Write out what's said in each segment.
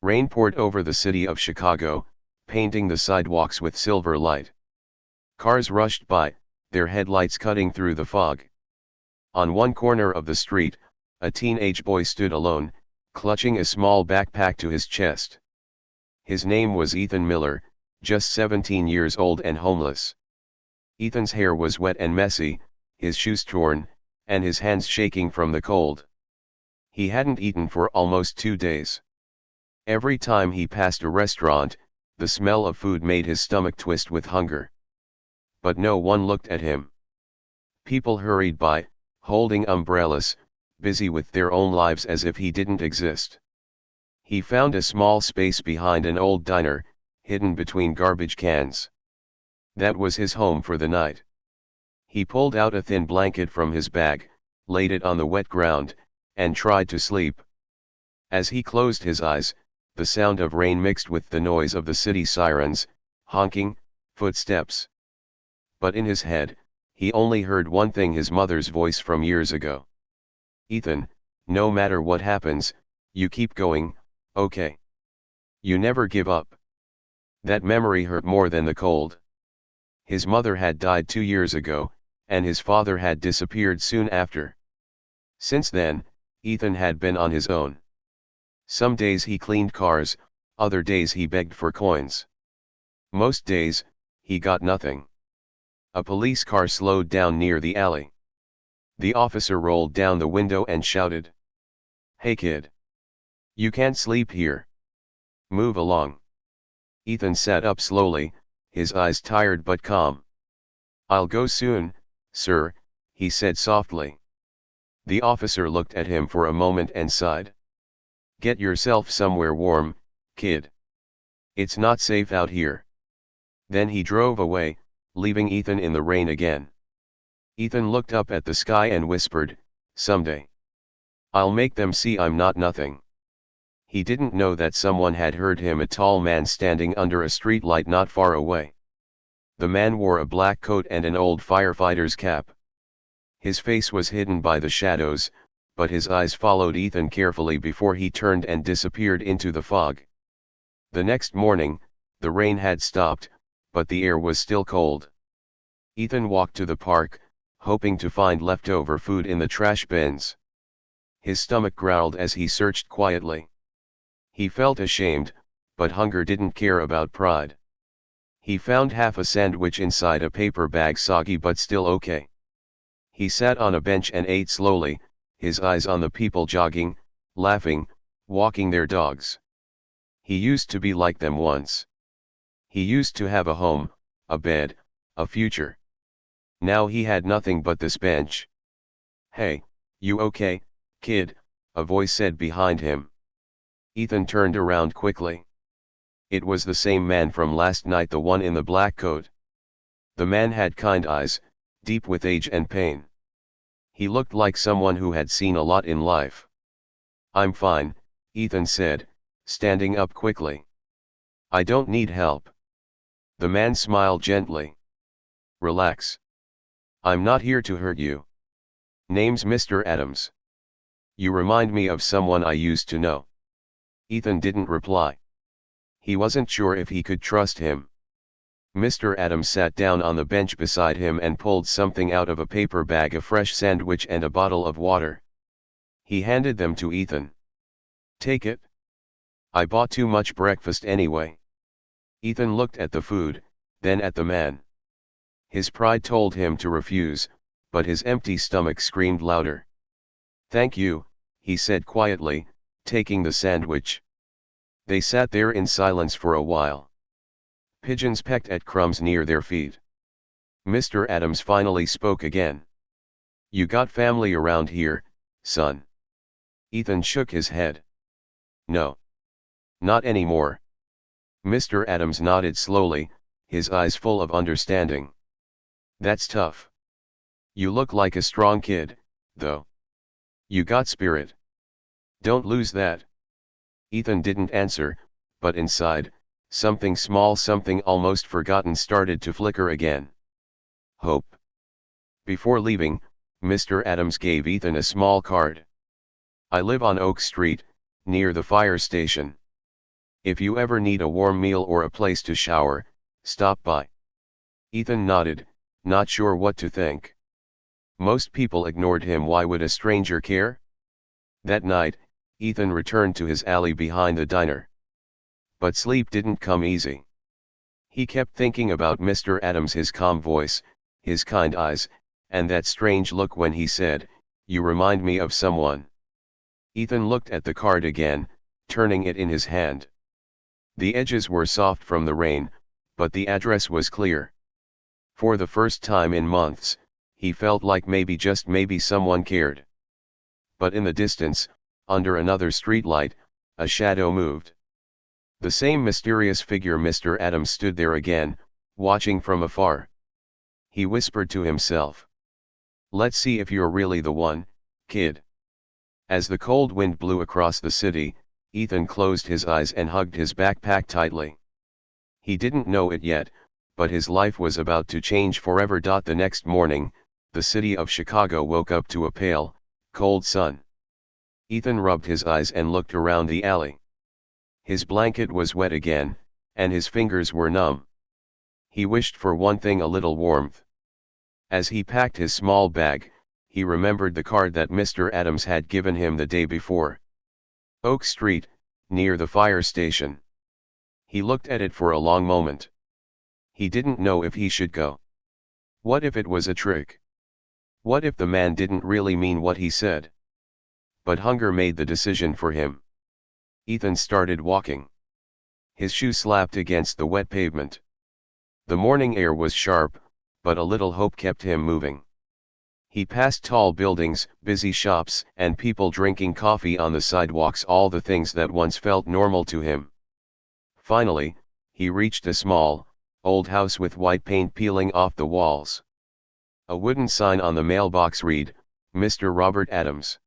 Rain poured over the city of Chicago, painting the sidewalks with silver light. Cars rushed by, their headlights cutting through the fog. On one corner of the street, a teenage boy stood alone, clutching a small backpack to his chest. His name was Ethan Miller, just 17 years old and homeless. Ethan's hair was wet and messy, his shoes torn, and his hands shaking from the cold. He hadn't eaten for almost 2 days. Every time he passed a restaurant, the smell of food made his stomach twist with hunger. But no one looked at him. People hurried by, holding umbrellas, busy with their own lives as if he didn't exist. He found a small space behind an old diner, hidden between garbage cans. That was his home for the night. He pulled out a thin blanket from his bag, laid it on the wet ground, and tried to sleep. As he closed his eyes, the sound of rain mixed with the noise of the city sirens, honking, footsteps. But in his head, he only heard one thing: his mother's voice from years ago. Ethan, no matter what happens, you keep going, okay? You never give up. That memory hurt more than the cold. His mother had died 2 years ago, and his father had disappeared soon after. Since then, Ethan had been on his own. Some days he cleaned cars, other days he begged for coins. Most days, he got nothing. A police car slowed down near the alley. The officer rolled down the window and shouted, "Hey kid! You can't sleep here. Move along." Ethan sat up slowly, his eyes tired but calm. "I'll go soon, sir," he said softly. The officer looked at him for a moment and sighed. "Get yourself somewhere warm, kid. It's not safe out here." Then he drove away, leaving Ethan in the rain again. Ethan looked up at the sky and whispered, "Someday I'll make them see I'm not nothing." He didn't know that someone had heard him: a tall man standing under a streetlight not far away. The man wore a black coat and an old firefighter's cap. His face was hidden by the shadows, but his eyes followed Ethan carefully before he turned and disappeared into the fog. The next morning, the rain had stopped, but the air was still cold. Ethan walked to the park, hoping to find leftover food in the trash bins. His stomach growled as he searched quietly. He felt ashamed, but hunger didn't care about pride. He found half a sandwich inside a paper bag, soggy but still okay. He sat on a bench and ate slowly, his eyes on the people jogging, laughing, walking their dogs. He used to be like them once. He used to have a home, a bed, a future. Now he had nothing but this bench. "Hey, you okay, kid?" a voice said behind him. Ethan turned around quickly. It was the same man from last night, the one in the black coat. The man had kind eyes, deep with age and pain. He looked like someone who had seen a lot in life. "I'm fine," Ethan said, standing up quickly. "I don't need help." The man smiled gently. "Relax. I'm not here to hurt you. Name's Mr. Adams. You remind me of someone I used to know." Ethan didn't reply. He wasn't sure if he could trust him. Mr. Adams sat down on the bench beside him and pulled something out of a paper bag: a fresh sandwich and a bottle of water. He handed them to Ethan. "Take it. I bought too much breakfast anyway." Ethan looked at the food, then at the man. His pride told him to refuse, but his empty stomach screamed louder. "Thank you," he said quietly, taking the sandwich. They sat there in silence for a while. Pigeons pecked at crumbs near their feet. Mr. Adams finally spoke again. "You got family around here, son?" Ethan shook his head. "No. Not anymore." Mr. Adams nodded slowly, his eyes full of understanding. "That's tough. You look like a strong kid, though. You got spirit. Don't lose that." Ethan didn't answer, but inside, something small, something almost forgotten, started to flicker again. Hope. Before leaving, Mr. Adams gave Ethan a small card. "I live on Oak Street, near the fire station. If you ever need a warm meal or a place to shower, stop by. Ethan nodded, not sure what to think. Most people ignored him. Why would a stranger care? That night, Ethan returned to his alley behind the diner. But sleep didn't come easy. He kept thinking about Mr. Adams, his calm voice, his kind eyes, and that strange look when he said, "You remind me of someone." Ethan looked at the card again, turning it in his hand. The edges were soft from the rain, but the address was clear. For the first time in months, he felt like maybe, just maybe, someone cared. But in the distance, under another streetlight, a shadow moved. The same mysterious figure. Mr. Adams stood there again, watching from afar. He whispered to himself, "Let's see if you're really the one, kid." As the cold wind blew across the city, Ethan closed his eyes and hugged his backpack tightly. He didn't know it yet, but his life was about to change forever. The next morning, the city of Chicago woke up to a pale, cold sun. Ethan rubbed his eyes and looked around the alley. His blanket was wet again, and his fingers were numb. He wished for one thing: a little warmth. As he packed his small bag, he remembered the card that Mr. Adams had given him the day before. Oak Street, near the fire station. He looked at it for a long moment. He didn't know if he should go. What if it was a trick? What if the man didn't really mean what he said? But hunger made the decision for him. Ethan started walking. His shoe slapped against the wet pavement. The morning air was sharp, but a little hope kept him moving. He passed tall buildings, busy shops, and people drinking coffee on the sidewalks, all the things that once felt normal to him. Finally, he reached a small, old house with white paint peeling off the walls. A wooden sign on the mailbox read, "Mr. Robert Adams."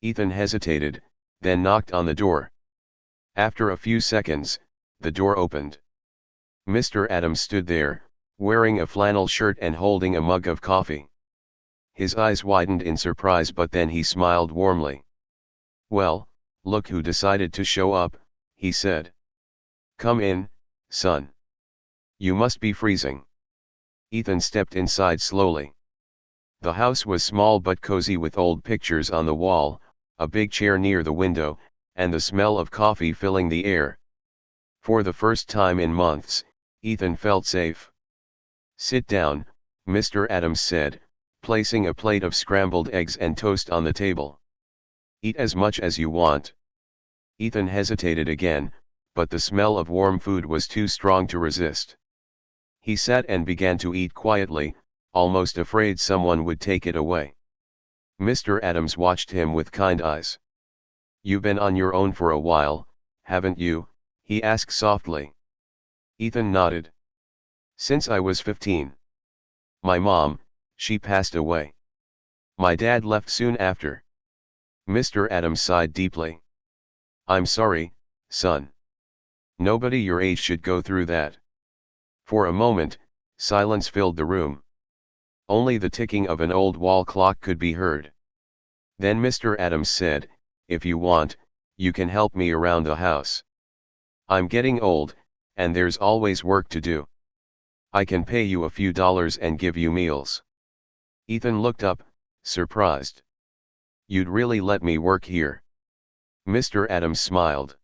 Ethan hesitated, then knocked on the door. After a few seconds, the door opened. Mr. Adams stood there, wearing a flannel shirt and holding a mug of coffee. His eyes widened in surprise, but then he smiled warmly. "Well, look who decided to show up," he said. "Come in, son. You must be freezing." Ethan stepped inside slowly. The house was small but cozy, with old pictures on the wall, a big chair near the window, and the smell of coffee filling the air. For the first time in months, Ethan felt safe. "Sit down," Mr. Adams said, placing a plate of scrambled eggs and toast on the table. "Eat as much as you want." Ethan hesitated again, but the smell of warm food was too strong to resist. He sat and began to eat quietly, almost afraid someone would take it away. Mr. Adams watched him with kind eyes. "You've been on your own for a while, haven't you?" he asked softly. Ethan nodded. "Since I was 15. My mom, she passed away. My dad left soon after." Mr. Adams sighed deeply. "I'm sorry, son. Nobody your age should go through that." For a moment, silence filled the room. Only the ticking of an old wall clock could be heard. Then Mr. Adams said, "If you want, you can help me around the house. I'm getting old, and there's always work to do. I can pay you a few dollars and give you meals." Ethan looked up, surprised. "You'd really let me work here?" Mr. Adams smiled.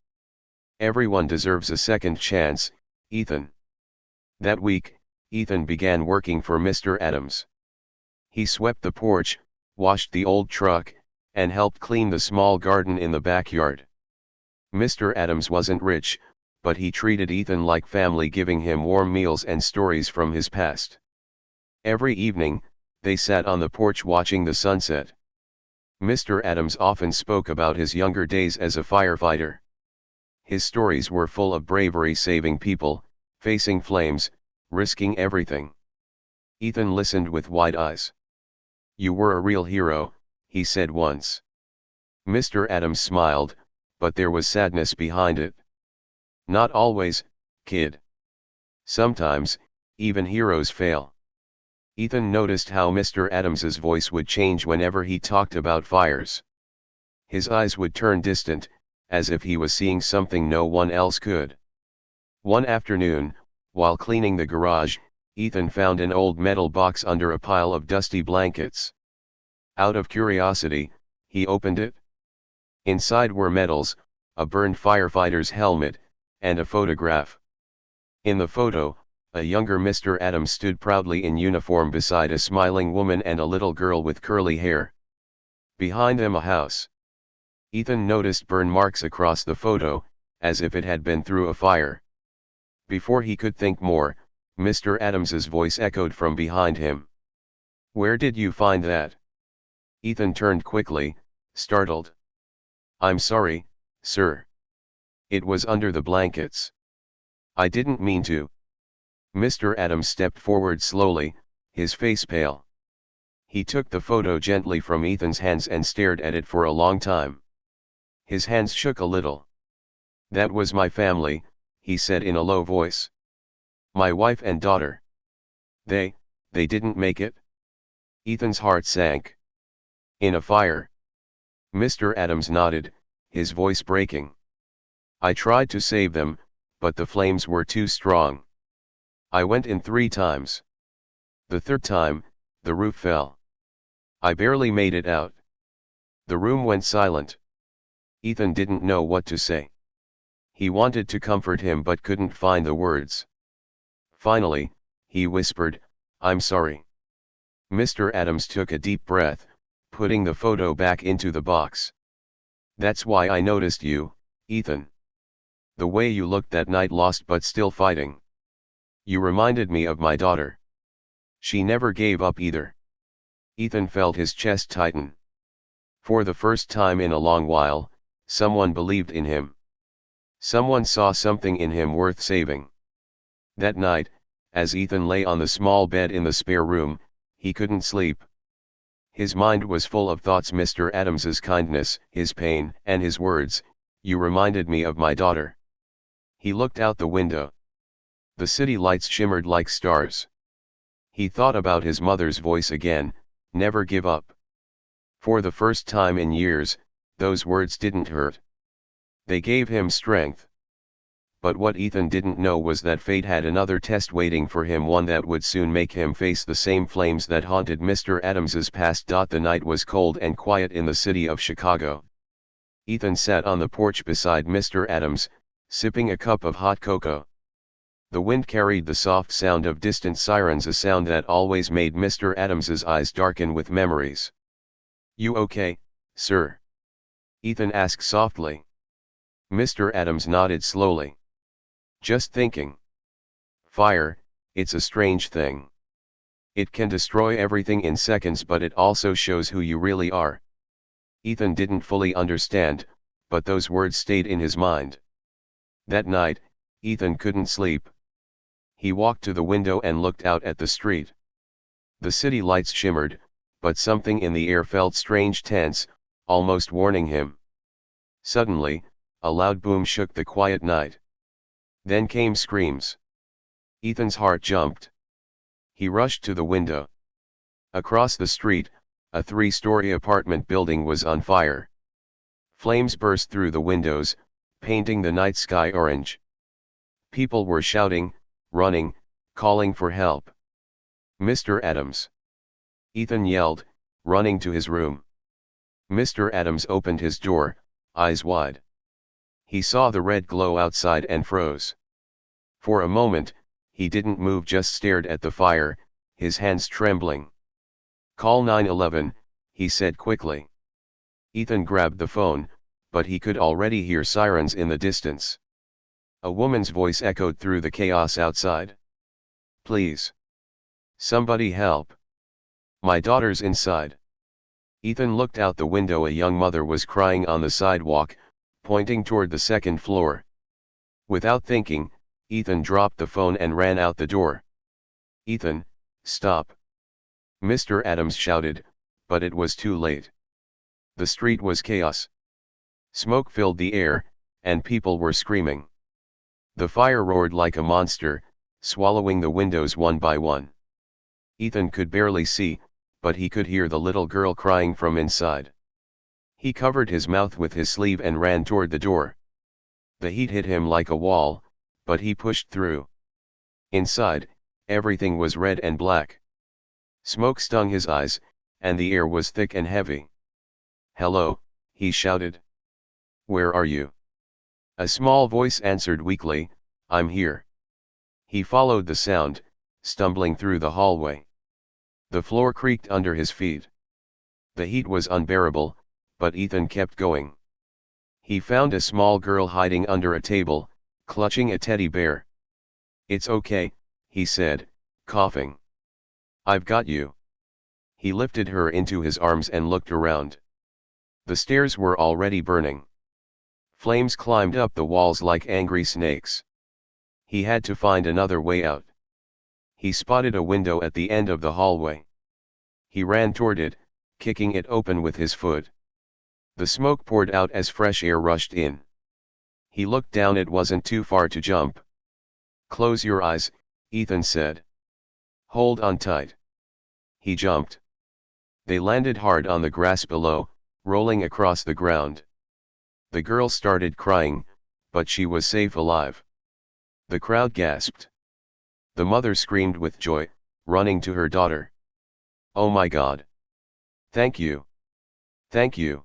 "Everyone deserves a second chance, Ethan." That week, Ethan began working for Mr. Adams. He swept the porch, washed the old truck, and helped clean the small garden in the backyard. Mr. Adams wasn't rich, but he treated Ethan like family, giving him warm meals and stories from his past. Every evening, they sat on the porch watching the sunset. Mr. Adams often spoke about his younger days as a firefighter. His stories were full of bravery, saving people, facing flames, risking everything. Ethan listened with wide eyes. "You were a real hero," he said once. Mr. Adams smiled, but there was sadness behind it. "Not always, kid. Sometimes, even heroes fail." Ethan noticed how Mr. Adams's voice would change whenever he talked about fires. His eyes would turn distant, as if he was seeing something no one else could. One afternoon, while cleaning the garage, Ethan found an old metal box under a pile of dusty blankets. Out of curiosity, he opened it. Inside were medals, a burned firefighter's helmet, and a photograph. In the photo, a younger Mr. Adams stood proudly in uniform beside a smiling woman and a little girl with curly hair. Behind them a house. Ethan noticed burn marks across the photo, as if it had been through a fire. Before he could think more, Mr. Adams's voice echoed from behind him. "Where did you find that?" Ethan turned quickly, startled. "I'm sorry, sir. It was under the blankets. I didn't mean to." Mr. Adams stepped forward slowly, his face pale. He took the photo gently from Ethan's hands and stared at it for a long time. His hands shook a little. "That was my family," he said in a low voice. "My wife and daughter. They didn't make it?" Ethan's heart sank. "In a fire?" Mr. Adams nodded, his voice breaking. "I tried to save them, but the flames were too strong. I went in 3 times. The 3rd time, the roof fell. I barely made it out." The room went silent. Ethan didn't know what to say. He wanted to comfort him but couldn't find the words. Finally, he whispered, "I'm sorry." Mr. Adams took a deep breath, putting the photo back into the box. "That's why I noticed you, Ethan. The way you looked that night, lost but still fighting. You reminded me of my daughter. She never gave up either." Ethan felt his chest tighten. For the first time in a long while, someone believed in him. Someone saw something in him worth saving. That night, as Ethan lay on the small bed in the spare room, he couldn't sleep. His mind was full of thoughts: Mr. Adams's kindness, his pain, and his words, "You reminded me of my daughter." He looked out the window. The city lights shimmered like stars. He thought about his mother's voice again, "Never give up." For the first time in years, those words didn't hurt. They gave him strength. But what Ethan didn't know was that fate had another test waiting for him, one that would soon make him face the same flames that haunted Mr. Adams's past. The night was cold and quiet in the city of Chicago. Ethan sat on the porch beside Mr. Adams, sipping a cup of hot cocoa. The wind carried the soft sound of distant sirens, a sound that always made Mr. Adams's eyes darken with memories. "You okay, sir?" Ethan asked softly. Mr. Adams nodded slowly. "Just thinking. Fire, it's a strange thing. It can destroy everything in seconds, but it also shows who you really are." Ethan didn't fully understand, but those words stayed in his mind. That night, Ethan couldn't sleep. He walked to the window and looked out at the street. The city lights shimmered, but something in the air felt strange, tense, almost warning him. Suddenly, a loud boom shook the quiet night. Then came screams. Ethan's heart jumped. He rushed to the window. Across the street, a 3-story apartment building was on fire. Flames burst through the windows, painting the night sky orange. People were shouting, running, calling for help. "Mr. Adams!" Ethan yelled, running to his room. Mr. Adams opened his door, eyes wide. He saw the red glow outside and froze. For a moment, he didn't move, just stared at the fire, his hands trembling. "Call 911, he said quickly. Ethan grabbed the phone, but he could already hear sirens in the distance. A woman's voice echoed through the chaos outside. "Please. Somebody help. My daughter's inside." Ethan looked out the window. A young mother was crying on the sidewalk, pointing toward the 2nd floor. Without thinking, Ethan dropped the phone and ran out the door. "Ethan, stop!" Mr. Adams shouted, but it was too late. The street was chaos. Smoke filled the air, and people were screaming. The fire roared like a monster, swallowing the windows one by one. Ethan could barely see, but he could hear the little girl crying from inside. He covered his mouth with his sleeve and ran toward the door. The heat hit him like a wall, but he pushed through. Inside, everything was red and black. Smoke stung his eyes, and the air was thick and heavy. "Hello," he shouted. "Where are you?" A small voice answered weakly, "I'm here." He followed the sound, stumbling through the hallway. The floor creaked under his feet. The heat was unbearable, but Ethan kept going. He found a small girl hiding under a table, clutching a teddy bear. "It's okay," he said, coughing. "I've got you." He lifted her into his arms and looked around. The stairs were already burning. Flames climbed up the walls like angry snakes. He had to find another way out. He spotted a window at the end of the hallway. He ran toward it, kicking it open with his foot. The smoke poured out as fresh air rushed in. He looked down. It wasn't too far to jump. "Close your eyes," Ethan said. "Hold on tight." He jumped. They landed hard on the grass below, rolling across the ground. The girl started crying, but she was safe alive. The crowd gasped. The mother screamed with joy, running to her daughter. "Oh my God! Thank you! Thank you!"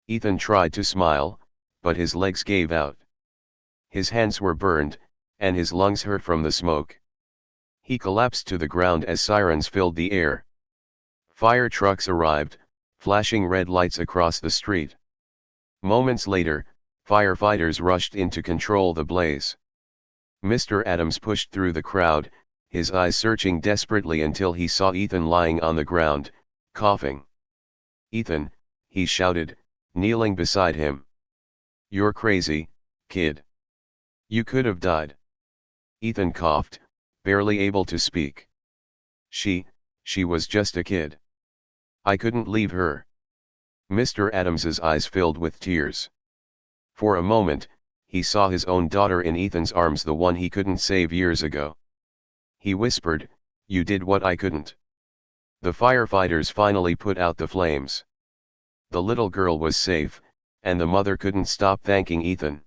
Ethan tried to smile, but his legs gave out. His hands were burned, and his lungs hurt from the smoke. He collapsed to the ground as sirens filled the air. Fire trucks arrived, flashing red lights across the street. Moments later, firefighters rushed in to control the blaze. Mr. Adams pushed through the crowd, his eyes searching desperately until he saw Ethan lying on the ground, coughing. "Ethan," he shouted, kneeling beside him. "You're crazy, kid. You could have died." Ethan coughed, barely able to speak. She was just a kid. I couldn't leave her." Mr. Adams's eyes filled with tears. For a moment, he saw his own daughter in Ethan's arms, the one he couldn't save years ago. He whispered, "You did what I couldn't." The firefighters finally put out the flames. The little girl was safe, and the mother couldn't stop thanking Ethan.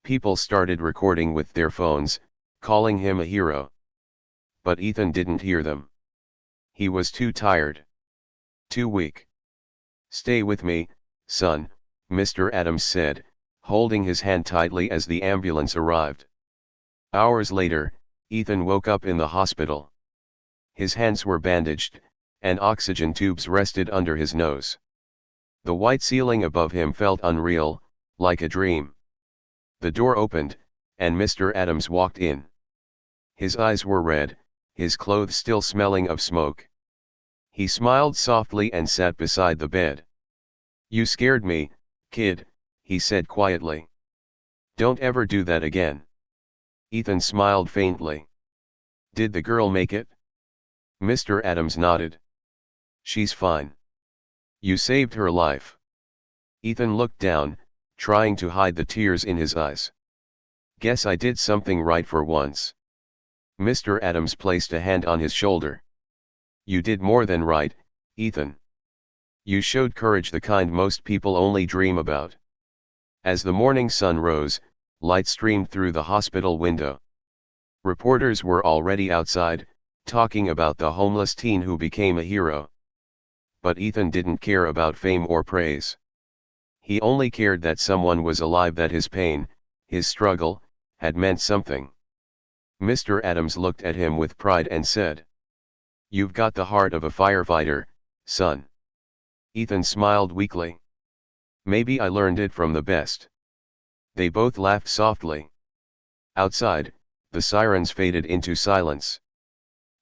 People started recording with their phones, calling him a hero. But Ethan didn't hear them. He was too tired. Too weak. "Stay with me, son," Mr. Adams said, holding his hand tightly as the ambulance arrived. Hours later, Ethan woke up in the hospital. His hands were bandaged, and oxygen tubes rested under his nose. The white ceiling above him felt unreal, like a dream. The door opened, and Mr. Adams walked in. His eyes were red, his clothes still smelling of smoke. He smiled softly and sat beside the bed. "You scared me, kid," he said quietly. "Don't ever do that again." Ethan smiled faintly. "Did the girl make it?" Mr. Adams nodded. "She's fine. You saved her life." Ethan looked down, trying to hide the tears in his eyes. "Guess I did something right for once." Mr. Adams placed a hand on his shoulder. "You did more than right, Ethan. You showed courage, the kind most people only dream about." As the morning sun rose, light streamed through the hospital window. Reporters were already outside, talking about the homeless teen who became a hero. But Ethan didn't care about fame or praise. He only cared that someone was alive, that his pain, his struggle, had meant something. Mr. Adams looked at him with pride and said, "You've got the heart of a firefighter, son." Ethan smiled weakly. "Maybe I learned it from the best." They both laughed softly. Outside, the sirens faded into silence.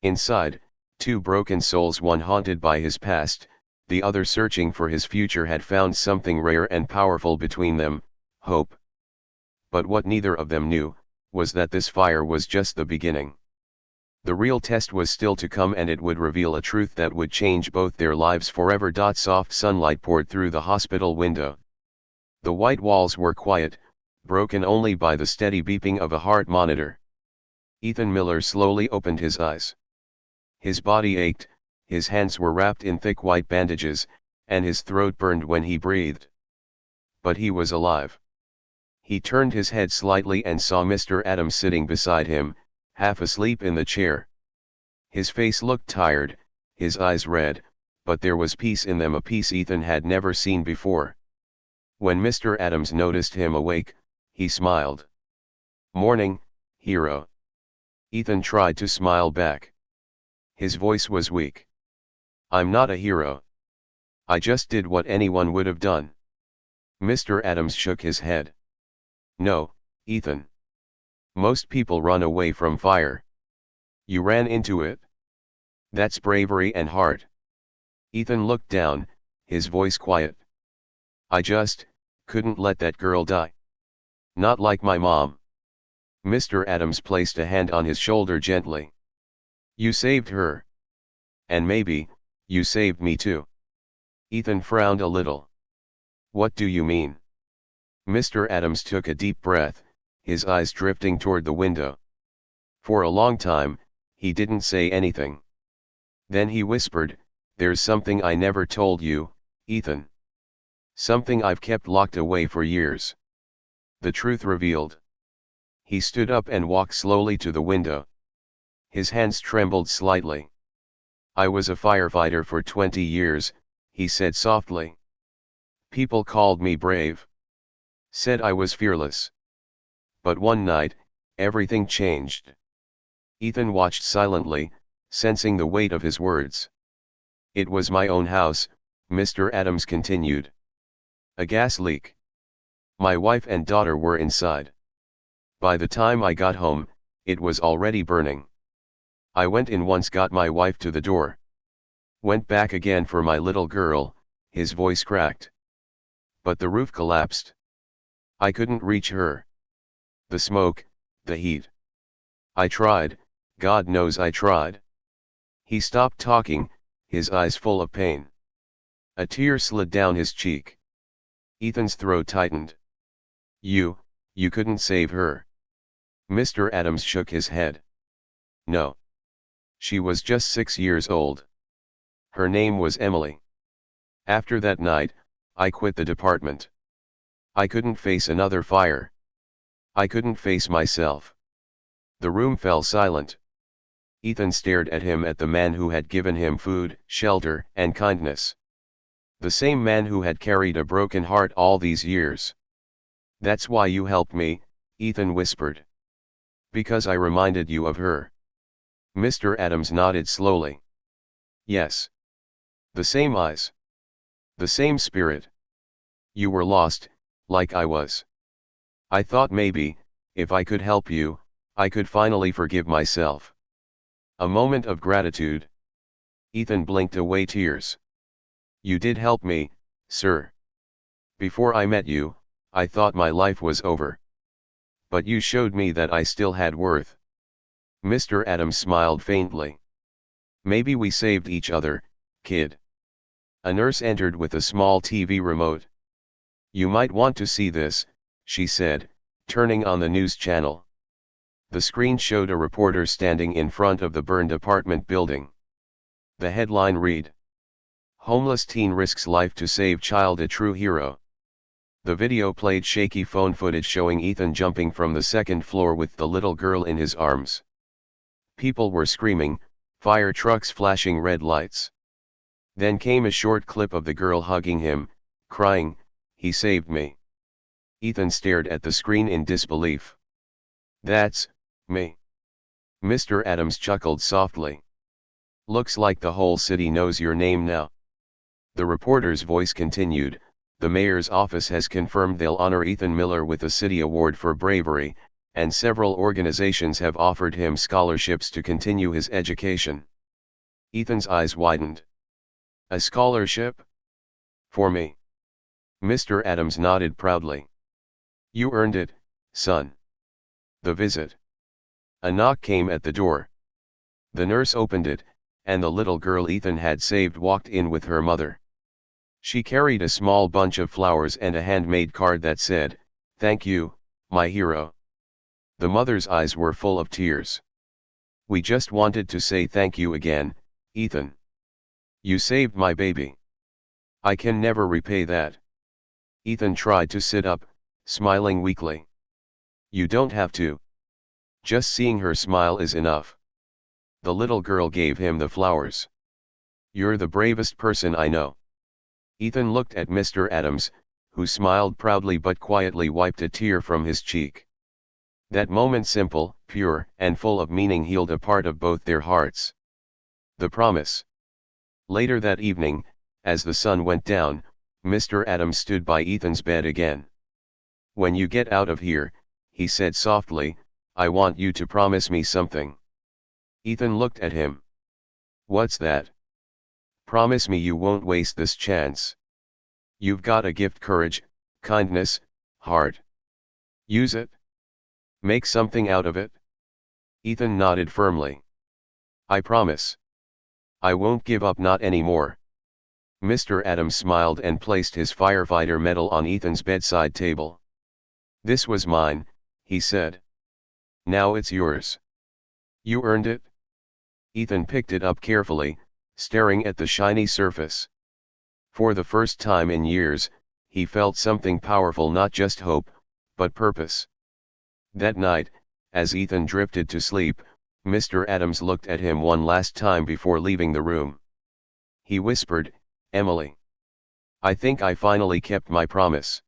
Inside, two broken souls, one haunted by his past, the other searching for his future, had found something rare and powerful between them, hope. But what neither of them knew, was that this fire was just the beginning. The real test was still to come, and it would reveal a truth that would change both their lives forever. Soft sunlight poured through the hospital window. The white walls were quiet, broken only by the steady beeping of a heart monitor. Ethan Miller slowly opened his eyes. His body ached, his hands were wrapped in thick white bandages, and his throat burned when he breathed. But he was alive. He turned his head slightly and saw Mr. Adams sitting beside him, half asleep in the chair. His face looked tired, his eyes red, but there was peace in them, a peace Ethan had never seen before. When Mr. Adams noticed him awake, he smiled. "Morning, hero." Ethan tried to smile back. His voice was weak. "I'm not a hero. I just did what anyone would have done." Mr. Adams shook his head. "No, Ethan. Most people run away from fire. You ran into it. That's bravery and heart." Ethan looked down, his voice quiet. "I just couldn't let that girl die. Not like my mom." Mr. Adams placed a hand on his shoulder gently. "You saved her. And maybe, you saved me too." Ethan frowned a little. "What do you mean?" Mr. Adams took a deep breath, his eyes drifting toward the window. For a long time, he didn't say anything. Then he whispered, "There's something I never told you, Ethan. Something I've kept locked away for years." The truth revealed. He stood up and walked slowly to the window. His hands trembled slightly. "I was a firefighter for 20 years, he said softly. "People called me brave. Said I was fearless. But one night, everything changed." Ethan watched silently, sensing the weight of his words. "It was my own house," Mr. Adams continued. "A gas leak. My wife and daughter were inside. By the time I got home, it was already burning. I went in once, got my wife to the door. Went back again for my little girl," his voice cracked. "But the roof collapsed. I couldn't reach her. The smoke, the heat. I tried, God knows I tried." He stopped talking, his eyes full of pain. A tear slid down his cheek. Ethan's throat tightened. You couldn't save her." Mr. Adams shook his head. "No. She was just 6 years old. Her name was Emily. After that night, I quit the department. I couldn't face another fire. I couldn't face myself." The room fell silent. Ethan stared at the man who had given him food, shelter, and kindness. The same man who had carried a broken heart all these years. "That's why you helped me," Ethan whispered. "Because I reminded you of her." Mr. Adams nodded slowly. "Yes. The same eyes. The same spirit. You were lost, like I was. I thought maybe, if I could help you, I could finally forgive myself." A moment of gratitude. Ethan blinked away tears. "You did help me, sir. Before I met you, I thought my life was over. But you showed me that I still had worth." Mr. Adams smiled faintly. "Maybe we saved each other, kid." A nurse entered with a small TV remote. "You might want to see this," she said, turning on the news channel. The screen showed a reporter standing in front of the burned apartment building. The headline read, "Homeless teen risks life to save child, a true hero." The video played shaky phone footage showing Ethan jumping from the second floor with the little girl in his arms. People were screaming, fire trucks flashing red lights. Then came a short clip of the girl hugging him, crying, "He saved me." Ethan stared at the screen in disbelief. "That's me." Mr. Adams chuckled softly. "Looks like the whole city knows your name now." The reporter's voice continued, "The mayor's office has confirmed they'll honor Ethan Miller with a city award for bravery, and several organizations have offered him scholarships to continue his education." Ethan's eyes widened. "A scholarship? For me?" Mr. Adams nodded proudly. "You earned it, son." The visit. A knock came at the door. The nurse opened it, and the little girl Ethan had saved walked in with her mother. She carried a small bunch of flowers and a handmade card that said, "Thank you, my hero." The mother's eyes were full of tears. "We just wanted to say thank you again, Ethan. You saved my baby." I can never repay that. Ethan tried to sit up, smiling weakly. You don't have to. Just seeing her smile is enough. The little girl gave him the flowers. You're the bravest person I know. Ethan looked at Mr. Adams, who smiled proudly but quietly wiped a tear from his cheek. That moment, simple, pure, and full of meaning, healed a part of both their hearts. The promise. Later that evening, as the sun went down, Mr. Adams stood by Ethan's bed again. When you get out of here, he said softly, I want you to promise me something. Ethan looked at him. What's that? Promise me you won't waste this chance. You've got a gift: courage, kindness, heart. Use it. Make something out of it. Ethan nodded firmly. I promise. I won't give up, not anymore. Mr. Adams smiled and placed his firefighter medal on Ethan's bedside table. This was mine, he said. Now it's yours. You earned it. Ethan picked it up carefully, staring at the shiny surface. For the first time in years, he felt something powerful: not just hope, but purpose. That night, as Ethan drifted to sleep, Mr. Adams looked at him one last time before leaving the room. He whispered, Emily. I think I finally kept my promise.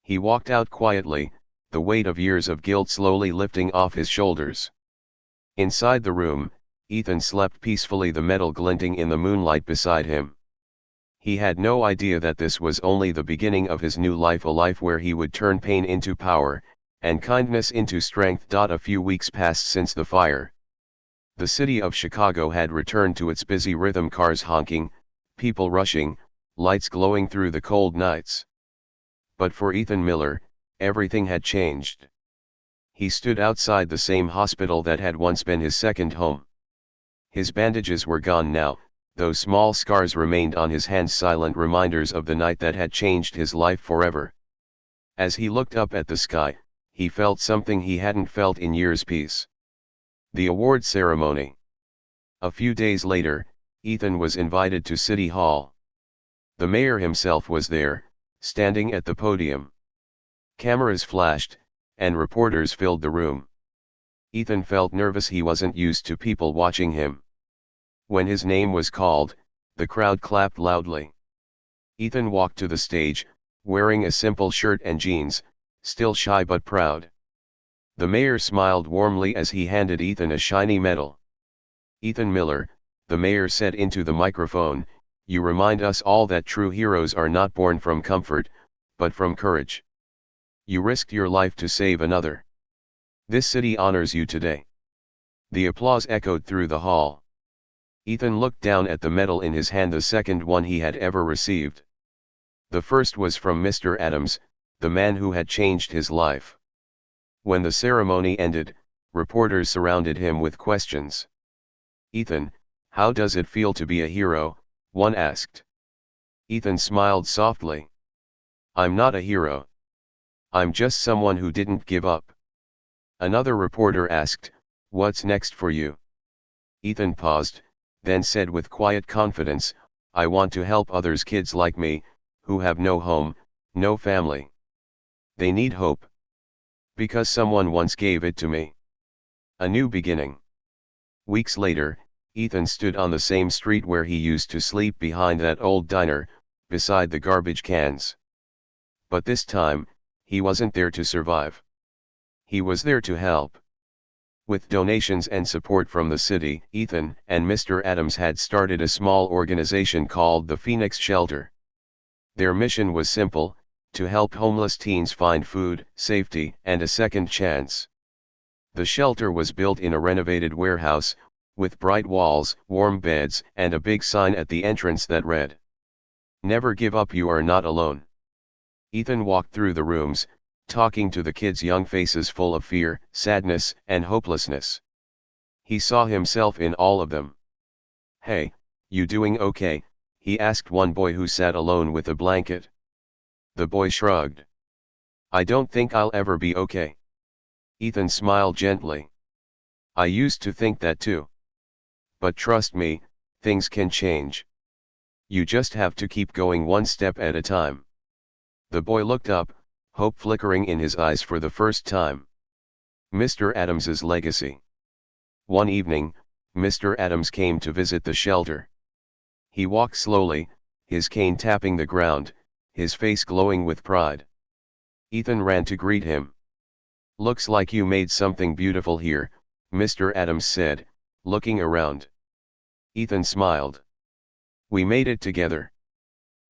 He walked out quietly, the weight of years of guilt slowly lifting off his shoulders. Inside the room, Ethan slept peacefully, the medal glinting in the moonlight beside him. He had no idea that this was only the beginning of his new life, a life where he would turn pain into power, and kindness into strength. A few weeks passed since the fire. The city of Chicago had returned to its busy rhythm: cars honking, people rushing, lights glowing through the cold nights. But for Ethan Miller, everything had changed. He stood outside the same hospital that had once been his second home. His bandages were gone now, though small scars remained on his hands, silent reminders of the night that had changed his life forever. As he looked up at the sky, he felt something he hadn't felt in years: peace. The award ceremony. A few days later, Ethan was invited to City Hall. The mayor himself was there, standing at the podium. Cameras flashed, and reporters filled the room. Ethan felt nervous. He wasn't used to people watching him. When his name was called, the crowd clapped loudly. Ethan walked to the stage, wearing a simple shirt and jeans, still shy but proud. The mayor smiled warmly as he handed Ethan a shiny medal. Ethan Miller, the mayor said into the microphone, you remind us all that true heroes are not born from comfort, but from courage. You risked your life to save another. This city honors you today. The applause echoed through the hall. Ethan looked down at the medal in his hand, the second one he had ever received. The first was from Mr. Adams, the man who had changed his life. When the ceremony ended, reporters surrounded him with questions. Ethan, how does it feel to be a hero? One asked. Ethan smiled softly. I'm not a hero. I'm just someone who didn't give up. Another reporter asked, what's next for you? Ethan paused, then said with quiet confidence, I want to help others, kids like me, who have no home, no family. They need hope. Because someone once gave it to me. A new beginning. Weeks later, Ethan stood on the same street where he used to sleep, behind that old diner, beside the garbage cans. But this time, he wasn't there to survive. He was there to help. With donations and support from the city, Ethan and Mr. Adams had started a small organization called the Phoenix Shelter. Their mission was simple: to help homeless teens find food, safety, and a second chance. The shelter was built in a renovated warehouse, with bright walls, warm beds, and a big sign at the entrance that read, Never give up, you are not alone. Ethan walked through the rooms, talking to the kids' young faces full of fear, sadness, and hopelessness. He saw himself in all of them. Hey, you doing okay? He asked one boy who sat alone with a blanket. The boy shrugged. I don't think I'll ever be okay. Ethan smiled gently. I used to think that too. But trust me, things can change. You just have to keep going one step at a time. The boy looked up, hope flickering in his eyes for the first time. Mr. Adams's legacy. One evening, Mr. Adams came to visit the shelter. He walked slowly, his cane tapping the ground, his face glowing with pride. Ethan ran to greet him. "Looks like you made something beautiful here," Mr. Adams said, looking around. Ethan smiled. "We made it together."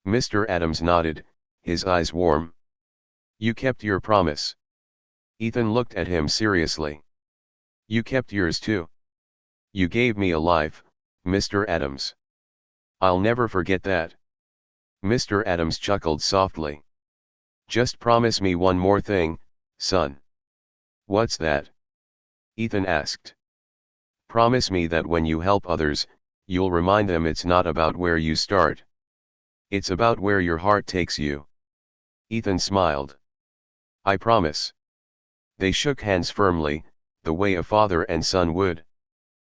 Mr. Adams nodded, his eyes warm. "You kept your promise." Ethan looked at him seriously. "You kept yours too. You gave me a life, Mr. Adams. I'll never forget that." Mr. Adams chuckled softly. "Just promise me one more thing, son." "What's that?" Ethan asked. "Promise me that when you help others, you'll remind them it's not about where you start. It's about where your heart takes you." Ethan smiled. "I promise." They shook hands firmly, the way a father and son would.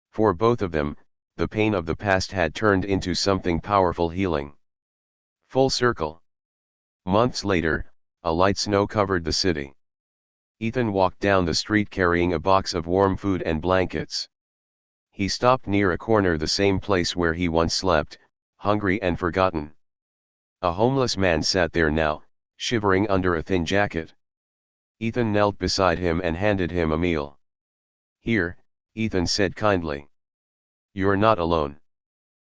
For both of them, the pain of the past had turned into something powerful, healing. Full circle. Months later, a light snow covered the city. Ethan walked down the street carrying a box of warm food and blankets. He stopped near a corner, the same place where he once slept, hungry and forgotten. A homeless man sat there now, shivering under a thin jacket. Ethan knelt beside him and handed him a meal. "Here," Ethan said kindly. "You're not alone."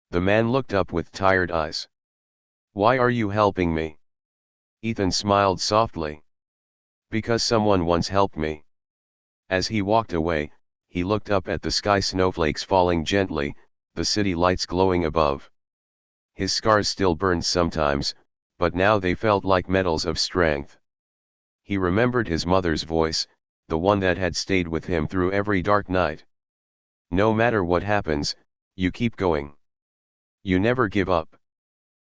The man looked up with tired eyes. "Why are you helping me?" Ethan smiled softly. "Because someone once helped me." As he walked away, he looked up at the sky, snowflakes falling gently, the city lights glowing above. His scars still burned sometimes, but now they felt like medals of strength. He remembered his mother's voice, the one that had stayed with him through every dark night. "No matter what happens, you keep going. You never give up."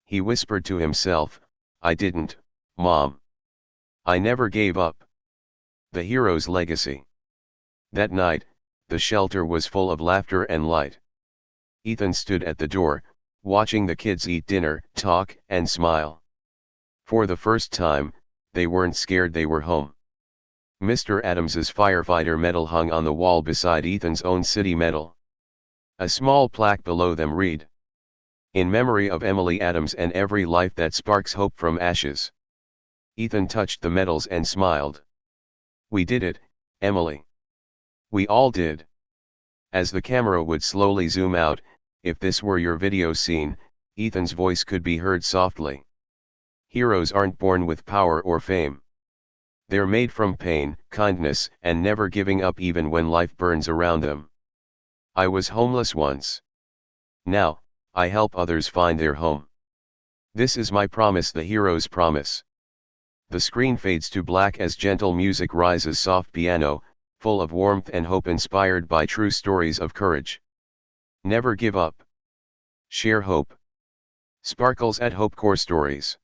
He whispered to himself, "I didn't, Mom. I never gave up." The hero's legacy. That night, the shelter was full of laughter and light. Ethan stood at the door, watching the kids eat dinner, talk, and smile. For the first time, they weren't scared, they were home. Mr. Adams's firefighter medal hung on the wall beside Ethan's own city medal. A small plaque below them read, "In memory of Emily Adams and every life that sparks hope from ashes." Ethan touched the medals and smiled. "We did it, Emily. We all did." As the camera would slowly zoom out, if this were your video scene, Ethan's voice could be heard softly. "Heroes aren't born with power or fame. They're made from pain, kindness, and never giving up even when life burns around them. I was homeless once. Now, I help others find their home. This is my promise, the hero's promise." The screen fades to black as gentle music rises, soft piano, full of warmth and hope, inspired by true stories of courage. Never give up. Share hope. Sparkles at Hope Core Stories.